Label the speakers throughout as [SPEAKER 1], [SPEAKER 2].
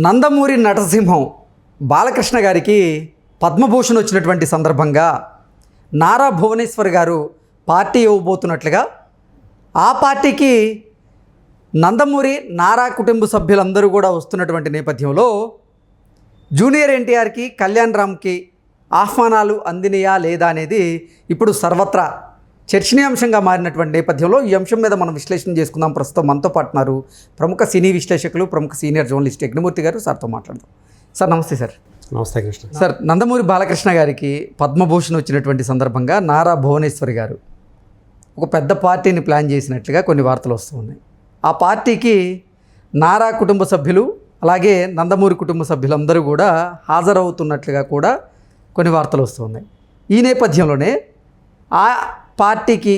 [SPEAKER 1] నందమూరి నటసింహం బాలకృష్ణ గారికి పద్మభూషణ్ వచ్చినటువంటి సందర్భంగా నారా భువనేశ్వర్ గారు పార్టీ ఇవ్వబోతున్నట్లుగా ఆ పార్టీకి నందమూరి నారా కుటుంబ సభ్యులందరూ కూడా వస్తున్నటువంటి నేపథ్యంలో జూనియర్ ఎన్టీఆర్కి కళ్యాణ్ రామ్కి ఆహ్వానాలు అందినయా లేదా అనేది ఇప్పుడు సర్వత్రా చర్చనీయాంశంగా మారినటువంటి నేపథ్యంలో ఈ అంశం మీద మనం విశ్లేషణ చేసుకుందాం. ప్రస్తుతం మనతో పాటున్నారు ప్రముఖ సినీ విశ్లేషకులు, ప్రముఖ సీనియర్ జర్నలిస్ట్ యజ్ఞమూర్తి గారు. సార్తో మాట్లాడదాం. సార్ నమస్తే. సార్
[SPEAKER 2] నమస్తే కృష్ణ.
[SPEAKER 1] సార్, నందమూరి బాలకృష్ణ గారికి పద్మభూషణ్ వచ్చినటువంటి సందర్భంగా నారా భువనేశ్వరి గారు ఒక పెద్ద పార్టీని ప్లాన్ చేసినట్లుగా కొన్ని వార్తలు వస్తూ ఉన్నాయి. ఆ పార్టీకి నారా కుటుంబ సభ్యులు అలాగే నందమూరి కుటుంబ సభ్యులందరూ కూడా హాజరవుతున్నట్లుగా కూడా కొన్ని వార్తలు వస్తూ ఉన్నాయి. ఈ నేపథ్యంలోనే ఆ పార్టీకి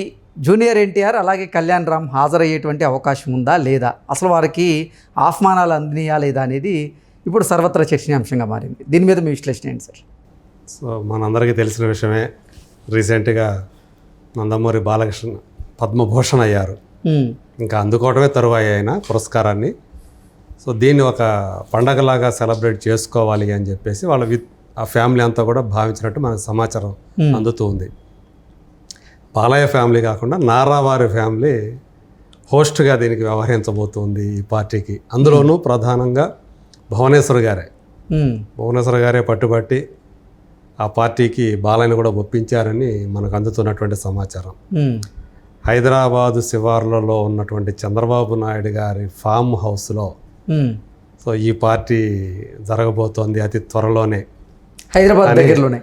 [SPEAKER 1] జూనియర్ ఎన్టీఆర్ అలాగే కళ్యాణ్ రామ్ హాజరయ్యేటువంటి అవకాశం ఉందా లేదా, అసలు వారికి ఆహ్వానాలు అందినయా లేదా అనేది ఇప్పుడు సర్వత్రా చర్చనీయాంశంగా మారింది. దీని మీద మీ విశ్లేషణ ఏంటి సార్?
[SPEAKER 2] సో మనందరికీ తెలిసిన విషయమే, రీసెంట్గా నందమూరి బాలకృష్ణ పద్మభూషణ్ అయ్యారు. ఇంకా అందుకోవటమే తరువాయి అయిన పురస్కారాన్ని. సో దీన్ని ఒక పండగలాగా సెలబ్రేట్ చేసుకోవాలి అని చెప్పేసి వాళ్ళ ఆ ఫ్యామిలీ అంతా కూడా భావించినట్టు మనకు సమాచారం అందుతూ ఉంది. బాలయ్య ఫ్యామిలీ కాకుండా నారావారి ఫ్యామిలీ హోస్ట్గా దీనికి వ్యవహరించబోతుంది ఈ పార్టీకి. అందులోనూ ప్రధానంగా భువనేశ్వర్ గారే పట్టుబట్టి ఆ పార్టీకి బాలయ్యను కూడా ఒప్పించారని మనకు అందుతున్నటువంటి సమాచారం. హైదరాబాదు శివార్లలో ఉన్నటువంటి చంద్రబాబు నాయుడు గారి ఫామ్ హౌస్లో సో ఈ పార్టీ జరగబోతోంది అతి త్వరలోనే,
[SPEAKER 1] హైదరాబాద్ దగ్గరలోనే.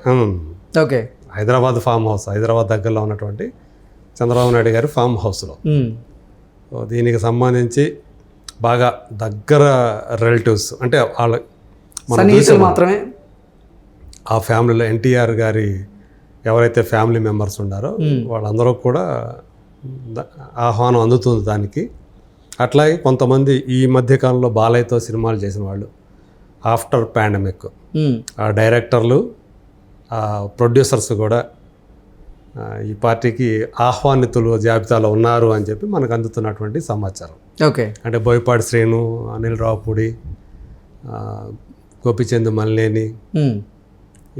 [SPEAKER 1] Okay,
[SPEAKER 2] Hyderabad farm house, Hyderabad దగ్గరలో ఉన్నటువంటి చంద్రబాబు నాయుడు గారి ఫామ్ హౌస్లో. దీనికి సంబంధించి బాగా దగ్గర రిలేటివ్స్ అంటే వాళ్ళ
[SPEAKER 1] మాత్రమే
[SPEAKER 2] ఆ ఫ్యామిలీలో ఎన్టీఆర్ గారి ఎవరైతే ఫ్యామిలీ మెంబర్స్ ఉన్నారో వాళ్ళందరూ కూడా ఆహ్వానం అందుతుంది దానికి. అట్లాగే కొంతమంది ఈ మధ్యకాలంలో బాలయ్యతో సినిమాలు చేసిన వాళ్ళు ఆఫ్టర్ పాండమిక్ ఆ డైరెక్టర్లు, ఆ ప్రొడ్యూసర్స్ కూడా ఈ పార్టీకి ఆహ్వానితులు జాబితాలో ఉన్నారు అని చెప్పి మనకు అందుతున్నటువంటి సమాచారం.
[SPEAKER 1] ఓకే,
[SPEAKER 2] అంటే బోయపాటి శ్రీను, అనిల్ రావుపూడి, గోపిచంద్ మల్లేని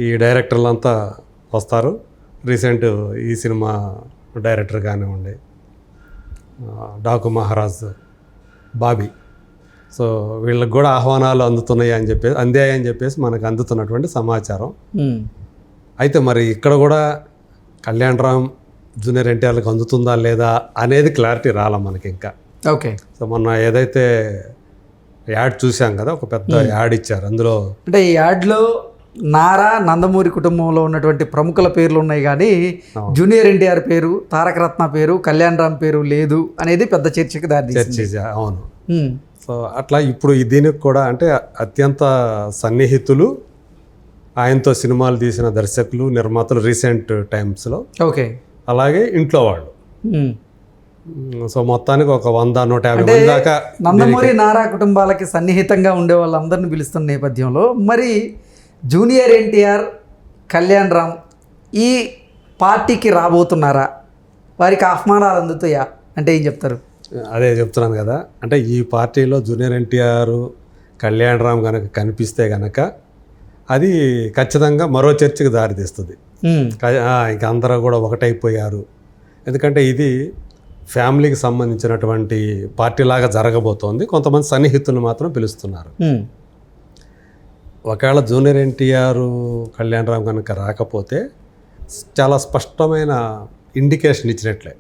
[SPEAKER 2] ఈ డైరెక్టర్లంతా వస్తారు. రీసెంట్ ఈ సినిమా డైరెక్టర్ కానివ్వండి, డాకు మహారాజ్, బాబీ, సో వీళ్ళకి కూడా ఆహ్వానాలు అందాయని చెప్పేసి మనకు అందుతున్నటువంటి సమాచారం. అయితే మరి ఇక్కడ కూడా కళ్యాణ్ రామ్ జూనియర్ ఎన్టీఆర్లకు అందుతుందా లేదా అనేది క్లారిటీ రాలా మనకి ఇంకా.
[SPEAKER 1] ఓకే,
[SPEAKER 2] సో మొన్న ఏదైతే యాడ్ చూసాం కదా, ఒక పెద్ద యాడ్ ఇచ్చారు. అందులో
[SPEAKER 1] అంటే ఈ యాడ్లో నారా నందమూరి కుటుంబంలో ఉన్నటువంటి ప్రముఖుల పేర్లు ఉన్నాయి కానీ జూనియర్ ఎన్టీఆర్ పేరు, తారక రత్న పేరు, కళ్యాణ్ రామ్ పేరు లేదు అనేది పెద్ద చర్చకి దారితీసింది.
[SPEAKER 2] అవును. సో అట్లా ఇప్పుడు దీనికి కూడా అంటే అత్యంత సన్నిహితులు, ఆయనతో సినిమాలు తీసిన దర్శకులు, నిర్మాతలు రీసెంట్ టైమ్స్లో.
[SPEAKER 1] ఓకే,
[SPEAKER 2] అలాగే ఇంట్లో వాళ్ళు. సో మొత్తానికి ఒక 100-150 మంది దాకా
[SPEAKER 1] నందమూరి నారా కుటుంబాలకి సన్నిహితంగా ఉండే వాళ్ళందరినీ పిలుస్తున్న నేపథ్యంలో మరి జూనియర్ ఎన్టీఆర్, కళ్యాణ్ రామ్ ఈ పార్టీకి రాబోతున్నారా? వారికి ఆహ్వానాలు అందుతాయా అంటే ఏం చెప్తారు?
[SPEAKER 2] అదే చెప్తున్నాను కదా, అంటే ఈ పార్టీలో జూనియర్ ఎన్టీఆర్, కళ్యాణ్ రామ్ కనుక కనిపిస్తే కనుక అది ఖచ్చితంగా మరో చర్చకు దారితీస్తుంది. ఇంక అందరూ కూడా ఒకటైపోయారు. ఎందుకంటే ఇది ఫ్యామిలీకి సంబంధించినటువంటి పార్టీలాగా జరగబోతోంది. కొంతమంది సన్నిహితులు మాత్రం పిలుస్తున్నారు. ఒకవేళ జూనియర్ ఎన్టీఆర్, కళ్యాణ్ రామ్ కనుక రాకపోతే చాలా స్పష్టమైన ఇండికేషన్ ఇచ్చినట్లే.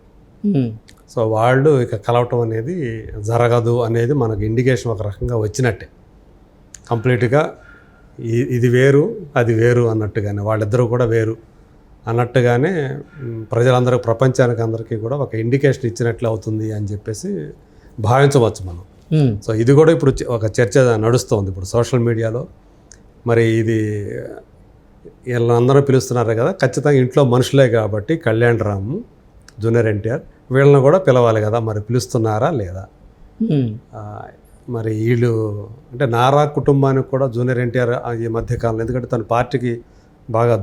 [SPEAKER 2] సో వాళ్ళు ఇక కలవటం అనేది జరగదు అనేది మనకు ఇండికేషన్ ఒక రకంగా వచ్చినట్టే. కంప్లీట్గా ఇది వేరు, అది వేరు అన్నట్టుగానే, వాళ్ళిద్దరూ కూడా వేరు అన్నట్టుగానే ప్రజలందరూ, ప్రపంచానికి అందరికీ కూడా ఒక ఇండికేషన్ ఇచ్చినట్లు అవుతుంది అని చెప్పేసి భావించవచ్చు మనం. సో ఇది కూడా ఇప్పుడు ఒక చర్చ నడుస్తుంది ఇప్పుడు సోషల్ మీడియాలో. మరి ఇది వీళ్ళందరూ పిలుస్తున్నారు కదా, ఖచ్చితంగా ఇంట్లో మనుషులే కాబట్టి కళ్యాణ్ రామ్, జూనియర్ ఎన్టీఆర్ వీళ్ళని కూడా పిలవాలి కదా, మరి పిలుస్తున్నారా లేదా? మరి వీళ్ళు అంటే నారా కుటుంబానికి కూడా జూనియర్ ఎన్టీఆర్ ఈ మధ్యకాలంలో, ఎందుకంటే తన పార్టీకి బాగా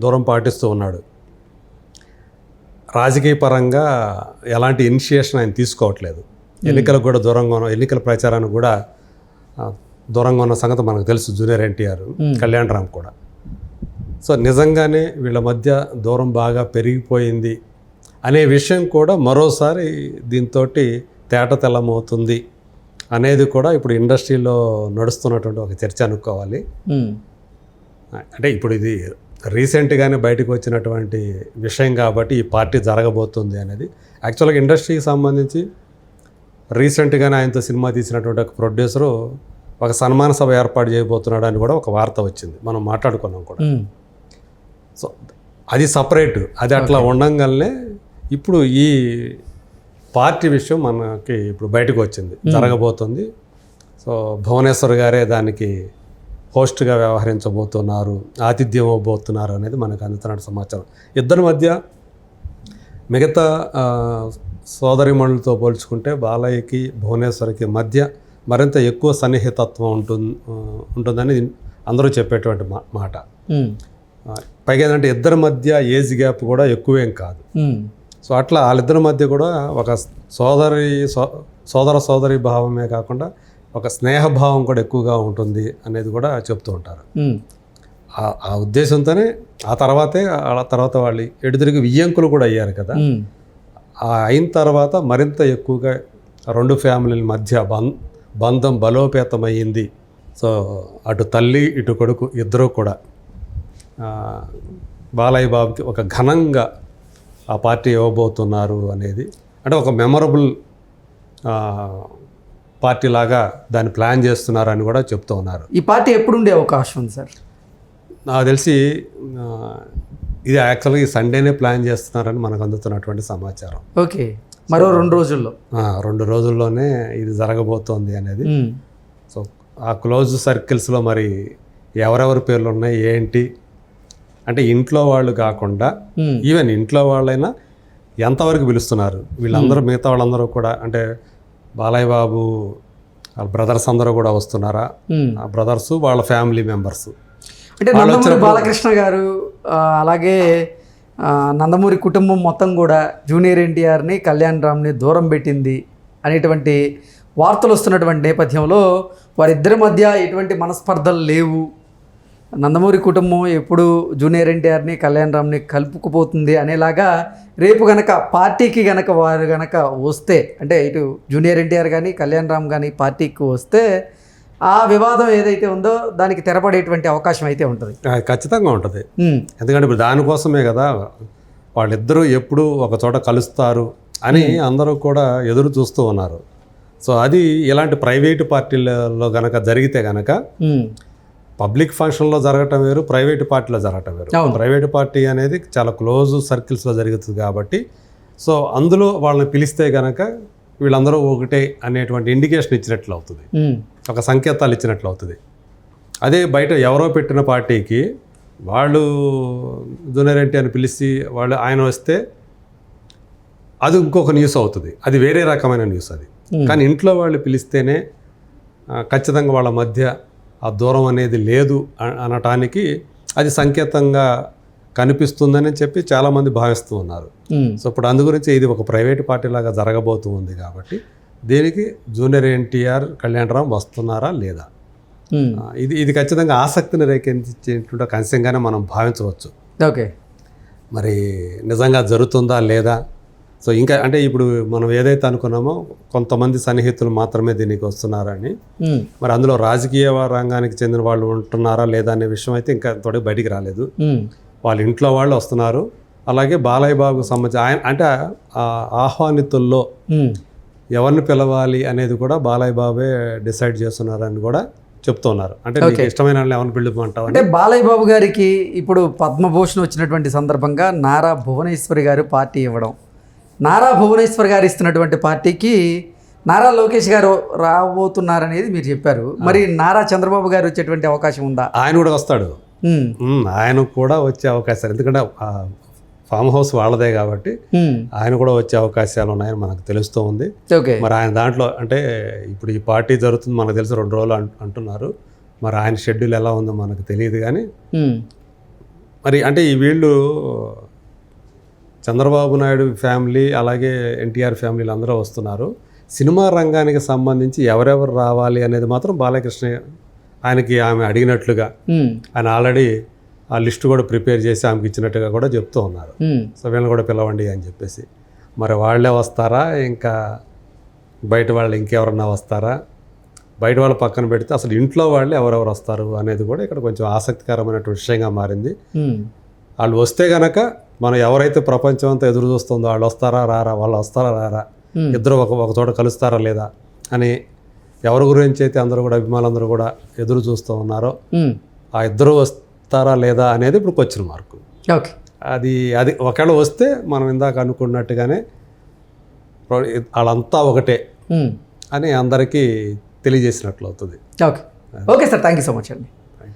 [SPEAKER 2] దూరం పాటిస్తూ ఉన్నాడు. రాజకీయ పరంగా ఎలాంటి ఇనిషియేషన్ ఆయన తీసుకోవట్లేదు. ఎన్నికలకు కూడా దూరంగా, ఎన్నికల ప్రచారానికి కూడా దూరంగా ఉన్న సంగతి మనకు తెలుసు, జూనియర్ ఎన్టీఆర్, కళ్యాణ్ రామ్ కూడా. సో నిజంగానే వీళ్ళ మధ్య దూరం బాగా పెరిగిపోయింది అనే విషయం కూడా మరోసారి దీంతో తేటతెల్లమవుతుంది అనేది కూడా ఇప్పుడు ఇండస్ట్రీలో నడుస్తున్నటువంటి ఒక చర్చ అనుకోవాలి. అంటే ఇప్పుడు ఇది రీసెంట్గానే బయటకు వచ్చినటువంటి విషయం కాబట్టి ఈ పార్టీ జరగబోతుంది అనేది. యాక్చువల్గా ఇండస్ట్రీకి సంబంధించి రీసెంట్గానే ఆయనతో సినిమా తీసినటువంటి ఒక ప్రొడ్యూసరు ఒక సన్మాన సభ ఏర్పాటు చేయబోతున్నాడు అని కూడా ఒక వార్త వచ్చింది, మనం మాట్లాడుకున్నాం కూడా. సో అది సపరేట్, అది అట్లా ఉండంగానే ఇప్పుడు ఈ పార్టీ విషయం మనకి ఇప్పుడు బయటకు వచ్చింది, జరగబోతుంది. సో భువనేశ్వర్ గారే దానికి హోస్ట్గా వ్యవహరించబోతున్నారు, ఆతిథ్యం ఇవ్వబోతున్నారు అనేది మనకు అందుతున్న సమాచారం. ఇద్దరి మధ్య మిగతా సోదరిమణులతో పోల్చుకుంటే బాలయ్యకి భువనేశ్వర్కి మధ్య మరింత ఎక్కువ సన్నిహితత్వం ఉంటుందని అందరూ చెప్పేటువంటి మాట. పైగా ఏంటంటే ఇద్దరి మధ్య ఏజ్ గ్యాప్ కూడా ఎక్కువేం కాదు. సో అట్లా వాళ్ళిద్దరి మధ్య కూడా ఒక సోదరి భావమే కాకుండా ఒక స్నేహభావం కూడా ఎక్కువగా ఉంటుంది అనేది కూడా చెప్తూ ఉంటారు. ఆ ఉద్దేశంతోనే ఆ తర్వాత వాళ్ళు ఎడుతిరిగి వియ్యంకులు కూడా అయ్యారు కదా. అయిన తర్వాత మరింత ఎక్కువగా రెండు ఫ్యామిలీల మధ్య బంధం బలోపేతమయ్యింది. సో అటు తల్లి ఇటు కొడుకు ఇద్దరూ కూడా బాలయ్య బాబుకి ఒక ఘనంగా ఆ పార్టీ ఇవ్వబోతున్నారు అనేది, అంటే ఒక మెమరబుల్ పార్టీ లాగా దాన్ని ప్లాన్ చేస్తున్నారు అని కూడా చెప్తూ ఉన్నారు.
[SPEAKER 1] ఈ పార్టీ ఎప్పుడు ఉండే అవకాశం ఉంది సార్?
[SPEAKER 2] నాకు తెలిసి ఇది యాక్చువల్గా ఈ సండేనే ప్లాన్ చేస్తున్నారని మనకు అందుతున్నటువంటి సమాచారం.
[SPEAKER 1] ఓకే, మరో 2 రోజుల్లో
[SPEAKER 2] 2 రోజుల్లోనే ఇది జరగబోతోంది అనేది. సో ఆ క్లోజ్ సర్కిల్స్లో మరి ఎవరెవరి పేర్లు ఉన్నాయి ఏంటి అంటే ఇంట్లో వాళ్ళు కాకుండా ఈవెన్ ఇంట్లో వాళ్ళైనా ఎంతవరకు పిలుస్తున్నారు వీళ్ళందరూ, మిగతా వాళ్ళందరూ కూడా, అంటే బాలయ్య బాబు వాళ్ళ బ్రదర్స్ అందరూ కూడా వస్తున్నారా, ఆ బ్రదర్స్ వాళ్ళ ఫ్యామిలీ మెంబర్స్,
[SPEAKER 1] అంటే నందమూరి బాలకృష్ణ గారు అలాగే నందమూరి కుటుంబం మొత్తం కూడా జూనియర్ ఎన్టీఆర్ని కళ్యాణ్ రామ్ని దూరం పెట్టింది అనేటువంటి వార్తలు వస్తున్నటువంటి నేపథ్యంలో వారిద్దరి మధ్య ఎటువంటి మనస్పర్ధలు లేవు, నందమూరి కుటుంబం ఎప్పుడు జూనియర్ ఎన్టీఆర్ని కళ్యాణ్ రామ్ని కలుపుకుపోతుంది అనేలాగా రేపు గనక పార్టీకి గనక వారు గనక వస్తే, అంటే ఇటు జూనియర్ ఎన్టీఆర్ కానీ కళ్యాణ్ రామ్ కానీ పార్టీకి వస్తే ఆ వివాదం ఏదైతే ఉందో దానికి తెరపడేటువంటి అవకాశం అయితే ఉంటుంది.
[SPEAKER 2] ఖచ్చితంగా ఉంటుంది. ఎందుకంటే ఇప్పుడు దానికోసమే కదా వాళ్ళిద్దరూ ఎప్పుడు ఒక చోట కలుస్తారు అని అందరూ కూడా ఎదురు చూస్తూ ఉన్నారు. సో అది ఇలాంటి ప్రైవేటు పార్టీలలో గనక జరిగితే గనక పబ్లిక్ ఫంక్షన్లో జరగటం వేరు, ప్రైవేటు పార్టీలో జరగటం వేరు. ప్రైవేటు పార్టీ అనేది చాలా క్లోజ్ సర్కిల్స్లో జరుగుతుంది కాబట్టి సో అందులో వాళ్ళని పిలిస్తే కనుక వీళ్ళందరూ ఒకటే అనేటువంటి ఇండికేషన్ ఇచ్చినట్లు అవుతుంది, ఒక సంకేతాలు ఇచ్చినట్లు అవుతుంది. అదే బయట ఎవరో పెట్టిన పార్టీకి వాళ్ళు జూనియర్ ఎన్టీఆర్ని పిలిచి వాళ్ళు ఆయన వస్తే అది ఇంకొక న్యూస్ అవుతుంది, అది వేరే రకమైన న్యూస్ అది. కానీ ఇంట్లో వాళ్ళు పిలిస్తేనే ఖచ్చితంగా వాళ్ళ మధ్య ఆ దూరం అనేది లేదు అనటానికి అది సంకేతంగా కనిపిస్తుందని చెప్పి చాలామంది భావిస్తూ ఉన్నారు. సో ఇప్పుడు అందు గురించి ఇది ఒక ప్రైవేట్ పార్టీ లాగా జరగబోతూ ఉంది కాబట్టి దీనికి జూనియర్ ఎన్టీఆర్ కళ్యాణ్ రామ్ వస్తున్నారా లేదా, ఇది ఖచ్చితంగా ఆసక్తిని రేకెత్తించేటువంటి ఒక అంశంగానే మనం భావించవచ్చు.
[SPEAKER 1] ఓకే,
[SPEAKER 2] మరి నిజంగా జరుగుతుందా లేదా. సో ఇంకా అంటే ఇప్పుడు మనం ఏదైతే అనుకున్నామో కొంతమంది సన్నిహితులు మాత్రమే దీనికి వస్తున్నారని, మరి అందులో రాజకీయ రంగానికి చెందిన వాళ్ళు ఉంటున్నారా లేదా అనే విషయం అయితే ఇంకా తోటి బయటికి రాలేదు. వాళ్ళ ఇంట్లో వాళ్ళు వస్తున్నారు. అలాగే బాలయ్య బాబుకు సంబంధించి ఆయన అంటే ఆహ్వానితుల్లో ఎవరిని పిలవాలి అనేది కూడా బాలయ్య బాబే డిసైడ్ చేస్తున్నారని కూడా చెప్తున్నారు. అంటే నీకు ఇష్టమైన ఎవరిని పిలుపుమంటావు
[SPEAKER 1] అంటే బాలయ్య బాబు గారికి ఇప్పుడు పద్మభూషణ్ వచ్చినటువంటి సందర్భంగా నారా భువనేశ్వరి గారు పార్టీ ఇవ్వడం, నారా భువనేశ్వర్ గారు ఇస్తున్నటువంటి పార్టీకి నారా లోకేష్ గారు రాబోతున్నారనేది మీరు చెప్పారు. మరి నారా చంద్రబాబు గారు వచ్చేటువంటి అవకాశం ఉందా?
[SPEAKER 2] ఆయన కూడా వస్తాడు, ఆయన కూడా వచ్చే అవకాశాలు, ఎందుకంటే ఫామ్ హౌస్ వాళ్ళదే కాబట్టి ఆయన కూడా వచ్చే అవకాశాలు ఉన్నాయని మనకు తెలుస్తూ ఉంది. మరి ఆయన దాంట్లో అంటే ఇప్పుడు ఈ పార్టీ జరుగుతుంది మనకు తెలిసి 2 రోజులు అంటున్నారు. మరి ఆయన షెడ్యూల్ ఎలా ఉందో మనకు తెలియదు. కానీ మరి అంటే ఈ వీళ్ళు చంద్రబాబు నాయుడు ఫ్యామిలీ అలాగే ఎన్టీఆర్ ఫ్యామిలీలు అందరూ వస్తున్నారు. సినిమా రంగానికి సంబంధించి ఎవరెవరు రావాలి అనేది మాత్రం బాలకృష్ణ ఆయనకి ఆమె అడిగినట్లుగా ఆయన ఆల్రెడీ ఆ లిస్ట్ కూడా ప్రిపేర్ చేసి ఆమెకి ఇచ్చినట్టుగా కూడా చెప్తూ ఉన్నారు. సో వీళ్ళని కూడా పిలవండి అని చెప్పేసి. మరి వాళ్ళే వస్తారా, ఇంకా బయట వాళ్ళు ఇంకెవరన్నా వస్తారా, బయట వాళ్ళు పక్కన పెడితే అసలు ఇంట్లో వాళ్ళు ఎవరెవరు వస్తారు అనేది కూడా ఇక్కడ కొంచెం ఆసక్తికరమైనటువంటి విషయంగా మారింది. వాళ్ళు వస్తే గనక మనం ఎవరైతే ప్రపంచం అంతా ఎదురు చూస్తుందో వాళ్ళు వస్తారా రారా, వాళ్ళు వస్తారా రారా, ఇద్దరు ఒక చోట కలుస్తారా లేదా అని ఎవరి గురించి అయితే అందరూ కూడా అభిమానులందరూ కూడా ఎదురు చూస్తూ ఉన్నారో ఆ ఇద్దరు వస్తారా లేదా అనేది ఇప్పుడు క్వశ్చన్ మార్కు.
[SPEAKER 1] ఓకే,
[SPEAKER 2] అది ఒకవేళ వస్తే మనం ఇందాక అనుకున్నట్టుగానే వాళ్ళంతా ఒకటే అని అందరికీ తెలియజేసినట్లు అవుతుంది.
[SPEAKER 1] Okay sir, thank you so much అండి.